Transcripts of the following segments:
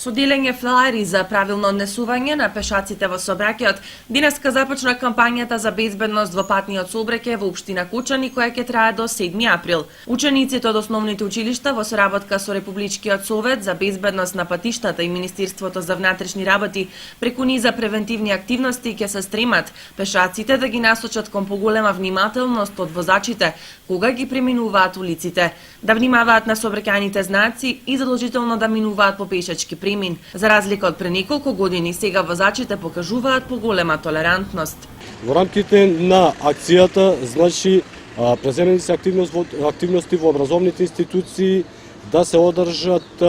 Со делење флаери за правилно однесување на пешаците во сообраќајот, денеска започна кампањата за безбедност во патниот сообраќај во општина Кучани, која ќе трае до 7 април. Учениците од основните училишта во соработка со Републичкиот совет за безбедност на патиштата и Министерството за внатрешни работи преку низа превентивни активности ќе се стремат пешаците да ги насочат кон поголема внимателност од возачите кога ги преминуваат улиците, да внимаваат на сообраќајните знаци и задолжително да минуваат по пешачки премин. За разлика од пре неколку години, сега возачите покажуваат поголема толерантност. Во рамките на акцијата, значи, преземени се активности во образовните институции да се одржат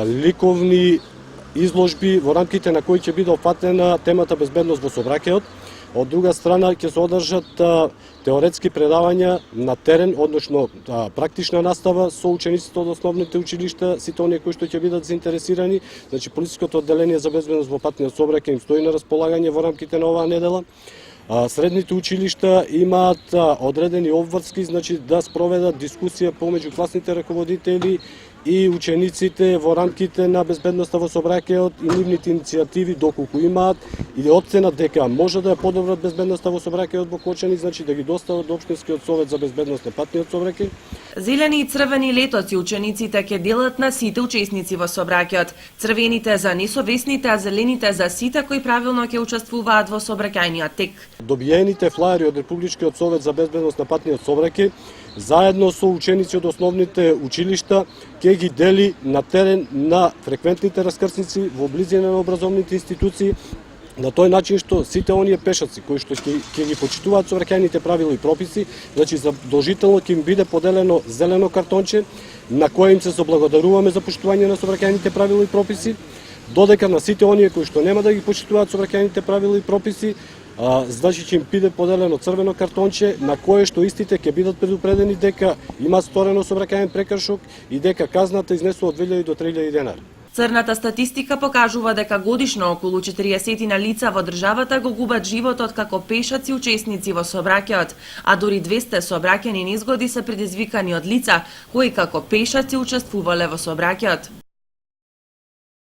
ликовни изложби во рамките на кои ќе биде опфатена темата безбедност во сообраќајот. Од друга страна ќе се одржат теоретски предавања на терен, односно практична настава со учениците од основните училишта, сите оние кои што ќе бидат заинтересирани. Значи полициското одделение за безбедност во патниот сообраќај им стои на располагање во рамките на оваа недела. Средните училишта имаат одредени обврски, значи да спроведат дискусија помеѓу класните раководители и учениците во рамките на безбедноста во сообраќајот и нивните иницијативи доколку имаат или оценат дека може да ја подобрат безбедноста во сообраќајот во Кочани, значи да ги достават до Општинскиот совет за безбедност на патниот сообраќај. Зелени и црвени летоци учениците ќе делат на сите учесници во сообраќајот. Црвените за несовесните, а зелените за сите кои правилно ќе учествуваат во сообраќајниот тек. Добиените флаери од Републичкиот совет за безбедност на патниот сообраќај заедно со ученици од основните училишта ќе ги дели на терен на фреквентните раскрсници во близина на образовните институции, на тој начин што сите оние пешаци кои што ќе ги почитуваат сообраќајните правила и прописи, значи задолжително ќе им биде поделено зелено картонче на кое им се соблагодаруваме за почитување на сообраќајните правила и прописи, додека на сите оние кои што нема да ги почитуваат сообраќајните правила и прописи, значи ќе им биде поделено црвено картонче на кое што истите ќе бидат предупредени дека има сторено сообраќајен прекршок и дека казната изнесува од 2000 до 3000 денари. Црната статистика покажува дека годишно околу 40 лица во државата го губат животот како пешаци учесници во сообраќајот, а дури 200 сообраќајни незгоди се предизвикани од лица кои како пешаци учествувале во сообраќајот.